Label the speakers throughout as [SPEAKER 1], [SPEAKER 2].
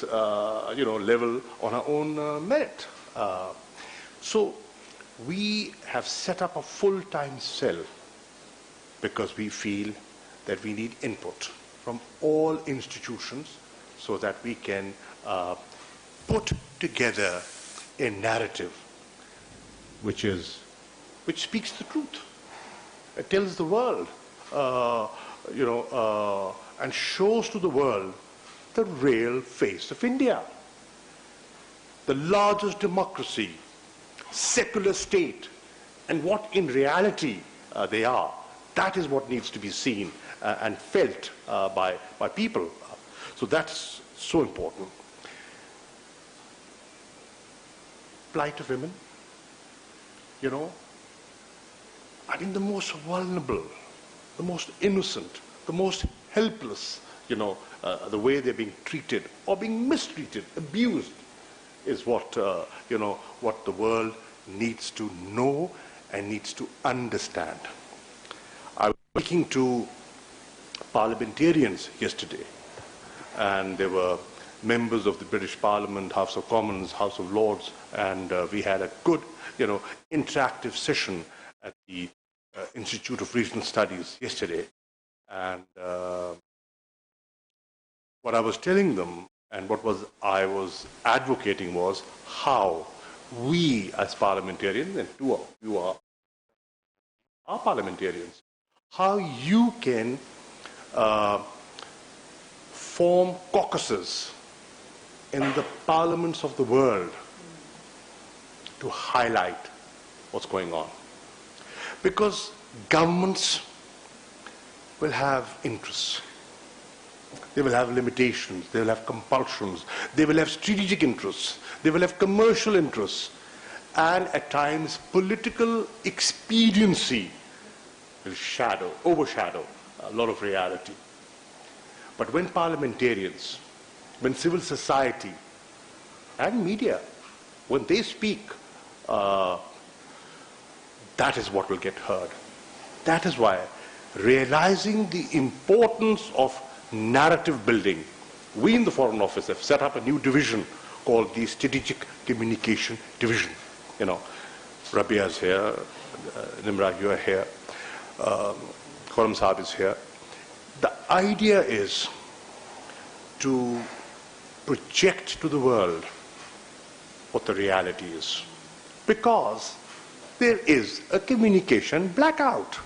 [SPEAKER 1] this, level on our own merit. So we have set up a full-time cell because we feel that we need input from all institutions so that we can put together a narrative which speaks the truth. It tells the world, and shows to the world the real face of India. The largest democracy, secular state, and what in reality they are. That is what needs to be seen and felt by people. So that's so important. Plight of women, I mean, the most vulnerable, the most innocent, the most helpless, the way they're being treated or being mistreated, abused, is what, what the world needs to know and needs to understand. I was speaking to parliamentarians yesterday, and there were members of the British Parliament, House of Commons, House of Lords, and we had a good, interactive session at the Institute of Regional Studies yesterday. And what I was telling them and I was advocating was how we as parliamentarians, and you are parliamentarians, how you can form caucuses in the parliaments of the world to highlight what's going on. Because governments will have interests. They will have limitations, they will have compulsions, they will have strategic interests, they will have commercial interests, and at times political expediency will overshadow a lot of reality. But when parliamentarians, when civil society and media, when they speak, that is what will get heard. That is why, realizing the importance of narrative building, we in the Foreign Office have set up a new division called the Strategic Communication Division. Rabia is here, Nimra, you are here, Khurram Saab is here. The idea is to project to the world what the reality is. Because there is a communication blackout.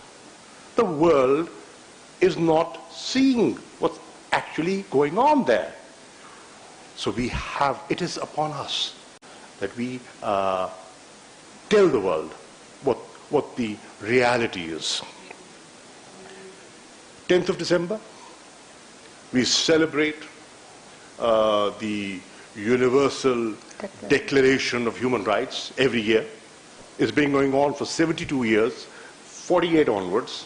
[SPEAKER 1] The world is not seeing what's actually going on there. So it is upon us that we tell the world what the reality is. 10th of December, we celebrate the Universal Declaration of Human Rights every year. It's been going on for 72 years, 48 onwards.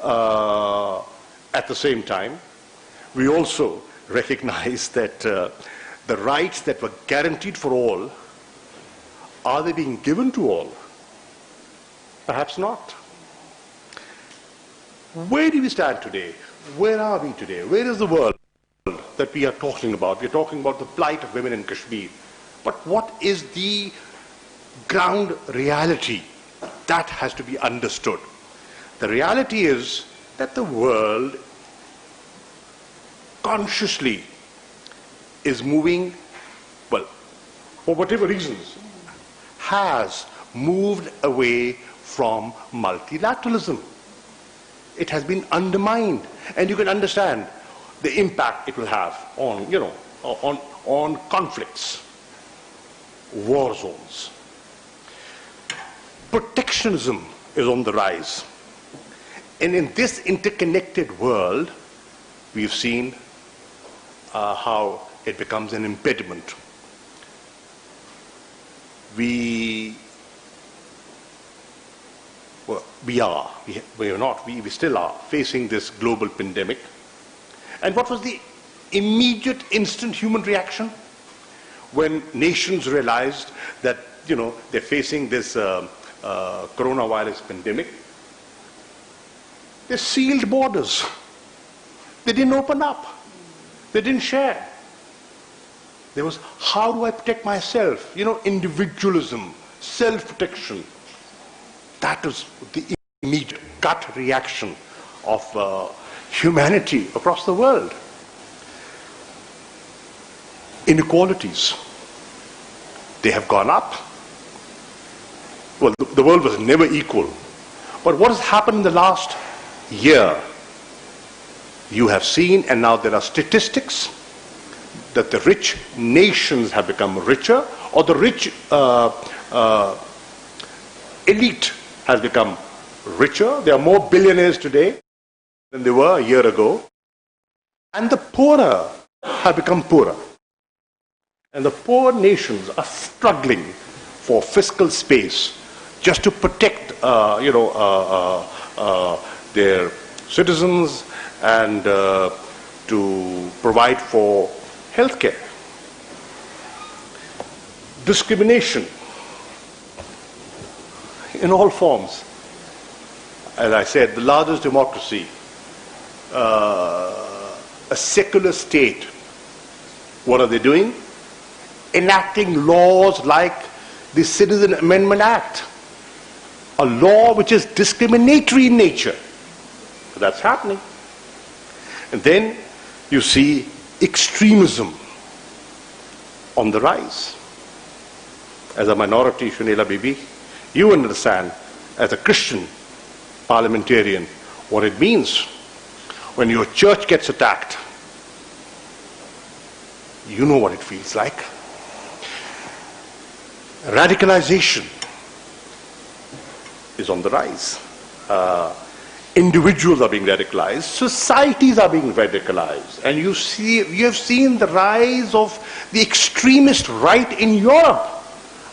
[SPEAKER 1] At the same time, we also recognize that the rights that were guaranteed for all, are they being given to all? Perhaps not. Where do we stand today? Where are we today? Where is the world that we are talking about? We're talking about the plight of women in Kashmir. But what is the ground reality? That has to be understood. The reality is that the world consciously is moving, well, for whatever reasons, has moved away from multilateralism. It has been undermined, and you can understand the impact it will have on, on conflicts, war zones. Protectionism is on the rise. And in this interconnected world, we've seen how it becomes an impediment. We still are facing this global pandemic. And what was the immediate instant human reaction when nations realized that, they're facing this coronavirus pandemic? They sealed borders. They didn't open up. They didn't share. There was, how do I protect myself? You know, individualism, self-protection. That was the immediate gut reaction of humanity across the world. Inequalities, they have gone up. Well, the world was never equal. But what has happened in the last year? You have seen, and now there are statistics, that the rich nations have become richer, or the rich elite has become richer. There are more billionaires today than there were a year ago. And the poorer have become poorer. And the poor nations are struggling for fiscal space just to protect, their citizens and to provide for healthcare. Discrimination in all forms. As I said, the largest democracy, a secular state. What are they doing? Enacting laws like the Citizen Amendment Act, a law which is discriminatory in nature. That's happening. And then you see extremism on the rise. As a minority, Shanila Bibi, you understand, as a Christian parliamentarian, what it means when your church gets attacked. You know what it feels like. Radicalization is on the rise. Individuals are being radicalized, societies are being radicalized, and you have seen the rise of the extremist right in Europe.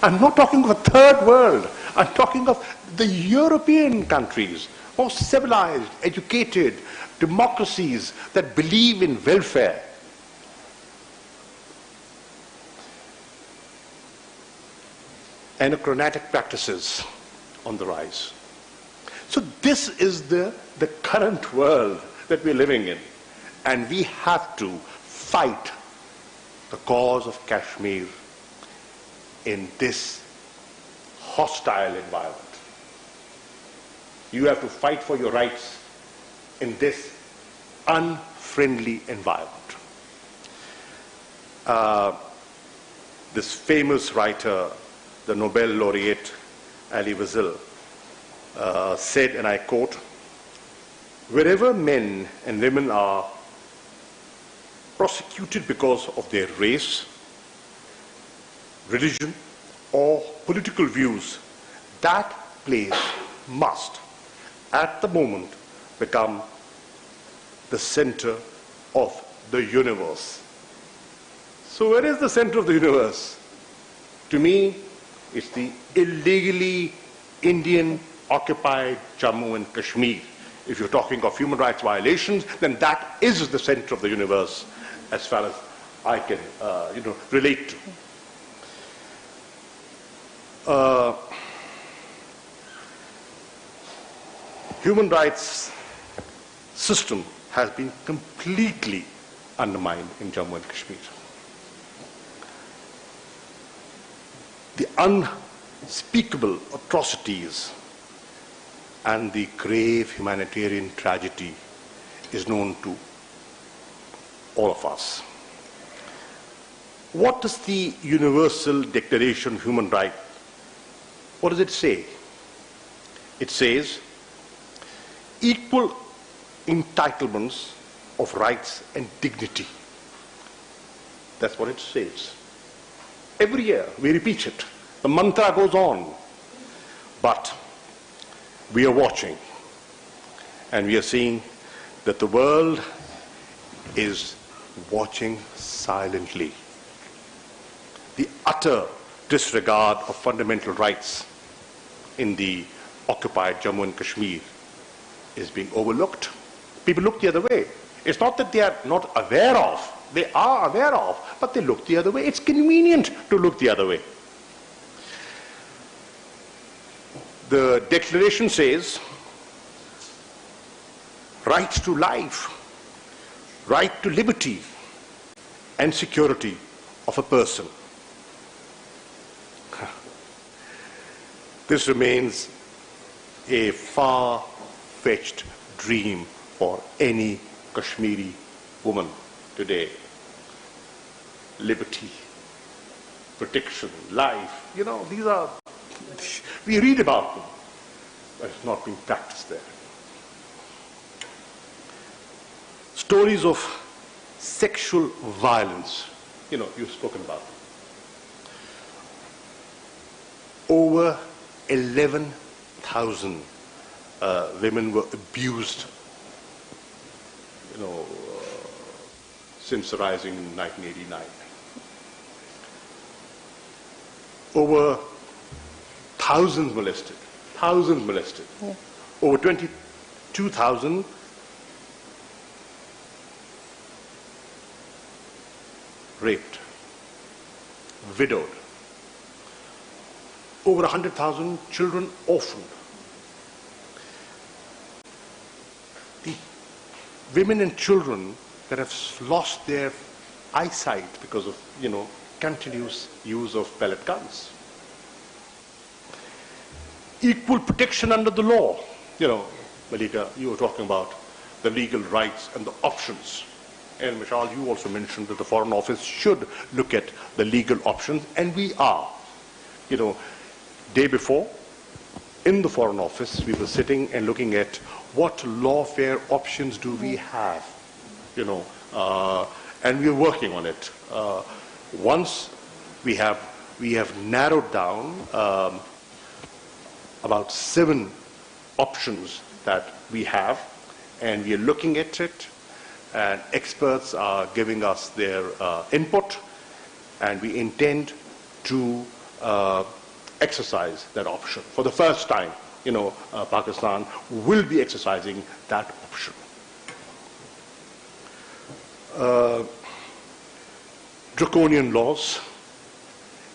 [SPEAKER 1] I'm not talking of a third world. I'm talking of the European countries, most civilized, educated democracies that believe in welfare. Anachronistic practices on the rise. So this is the current world that we're living in. And we have to fight the cause of Kashmir in this hostile environment. You have to fight for your rights in this unfriendly environment. This famous writer, the Nobel laureate Ali Wiesel, said, and I quote, "Wherever men and women are prosecuted because of their race, religion, or political views, that place must, at the moment, become the center of the universe." So where is the center of the universe? To me, it's the illegally Indian occupied Jammu and Kashmir. If you're talking of human rights violations, then that is the center of the universe, as far as I can, relate to. Human rights system has been completely undermined in Jammu and Kashmir. The unspeakable atrocities and the grave humanitarian tragedy is known to all of us. What does the Universal Declaration of Human Rights, what does it say? It says, equal entitlements of rights and dignity. That's what it says. Every year we repeat it. The mantra goes on. But we are watching, and we are seeing that the world is watching silently. The utter disregard of fundamental rights in the occupied Jammu and Kashmir is being overlooked. People look the other way. It's not that they are not aware of. They are aware of, but they look the other way. It's convenient to look the other way. The declaration says, rights to life, right to liberty and security of a person. This remains a far-fetched dream for any Kashmiri woman today. Liberty, protection, life, these are, we read about them, but it's not being practiced there. Stories of sexual violence, you've spoken about them. Over 11,000 women were abused, since the rising in 1989. Over thousands molested. Yeah. Over 22,000 raped, widowed. Over 100,000 children orphaned. The women and children that have lost their eyesight because of, continuous use of pellet guns. Equal protection under the law. Malika, you were talking about the legal rights and the options. And Michelle, you also mentioned that the Foreign Office should look at the legal options, and we are. Day before, in the Foreign Office, we were sitting and looking at what lawfare options do we have, and we are working on it. Once we have narrowed down about 7 options that we have, and we are looking at it, and experts are giving us their input, and we intend to exercise that option. For the first time, Pakistan will be exercising that option. Draconian laws,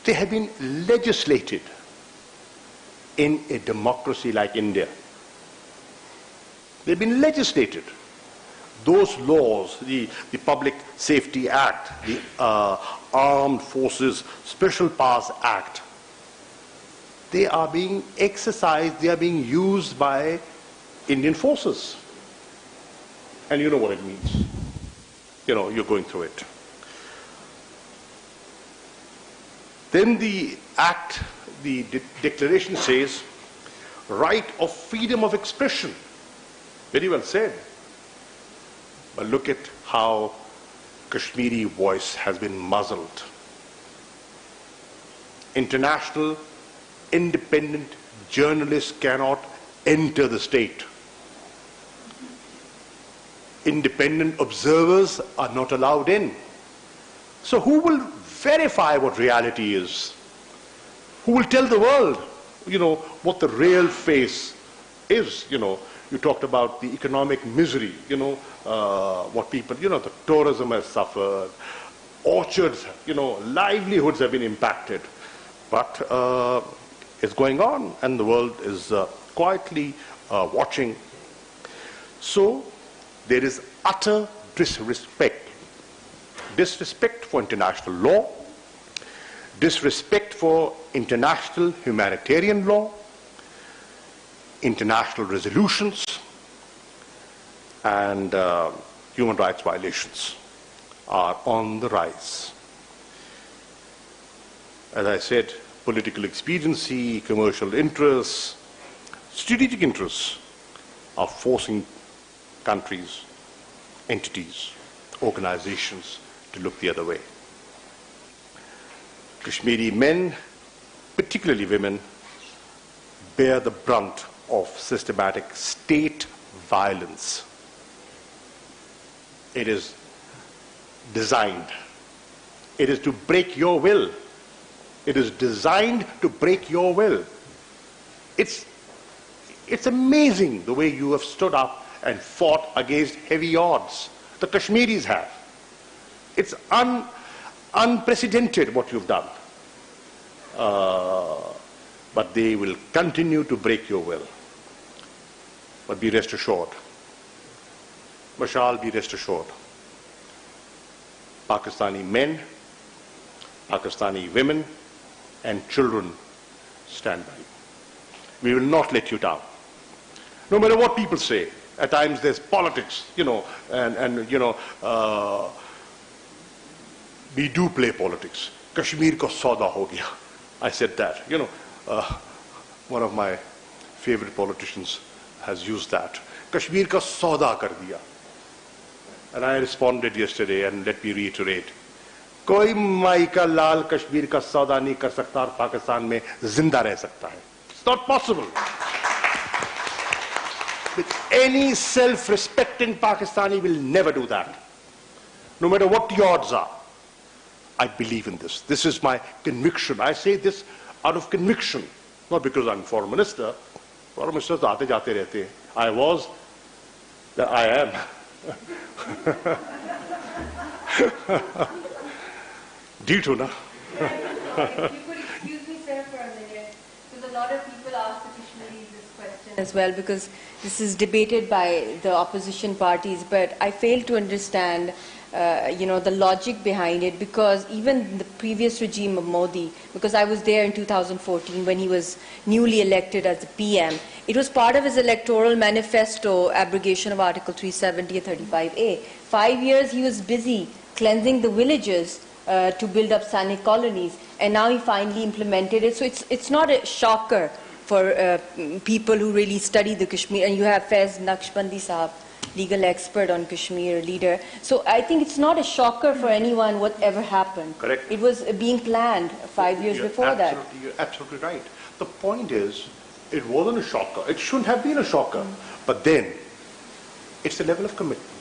[SPEAKER 1] they have been legislated in a democracy like India. They've been legislated. Those laws, the Public Safety Act, the Armed Forces Special Powers Act, they are being exercised, they are being used by Indian forces. And you know what it means. You're going through it. Then the act, the declaration says, right of freedom of expression. Very well said. But look at how Kashmiri voice has been muzzled. International independent journalists cannot enter the state. Independent observers are not allowed in. So who will verify what reality is? Who will tell the world, what the real face is? You talked about the economic misery, what people, the tourism has suffered, orchards, livelihoods have been impacted. But it's going on, and the world is quietly watching. So there is utter disrespect. Disrespect for international law, disrespect for international humanitarian law, international resolutions, and human rights violations are on the rise. As I said, political expediency, commercial interests, strategic interests are forcing countries, entities, organizations to look the other way. Kashmiri men, particularly women, bear the brunt of systematic state violence. It is designed. It is to break your will. It is designed to break your will. It's amazing the way you have stood up and fought against heavy odds. The Kashmiris have. It's unprecedented what you've done. But they will continue to break your will. But be rest assured. Mashal, be rest assured. Pakistani men Pakistani women and children stand by you. We will not let you down. No matter what people say, at times there's politics, we do play politics. Kashmir ka Soda ho gaya. I said that. One of my favorite politicians has used that. Kashmir ka Soda kar diya. And I responded yesterday, and let me reiterate. Koi mai ka lal Kashmir ka Soda nahi kar sakta aur Pakistan mein zinda reh sakta hai. It's not possible. With any self-respecting Pakistani will never do that. No matter what the odds are. I believe in this. This is my conviction. I say this out of conviction, not because I'm foreign minister. Foreign ministers aate jate rehte hain. I was, I am. Dito na.
[SPEAKER 2] If you could excuse me, sir, for a minute, because a lot of people ask the Kashmiris this question as well, because this is debated by the opposition parties, but I fail to understand the logic behind it, because even the previous regime of Modi, because I was there in 2014 when he was newly elected as the PM, it was part of his electoral manifesto, abrogation of Article 370 and 35A. 5 years he was busy cleansing the villages to build up Sainik colonies, and now he finally implemented it. So it's not a shocker for people who really study the Kashmir, and you have Faiz Naqshbandi Sahab, legal expert on Kashmir, leader. So I think it's not a shocker for anyone whatever happened.
[SPEAKER 1] Correct.
[SPEAKER 2] It was being planned 5 years before that.
[SPEAKER 1] You're absolutely right. The point is, it wasn't a shocker. It shouldn't have been a shocker. But then, it's the level of commitment.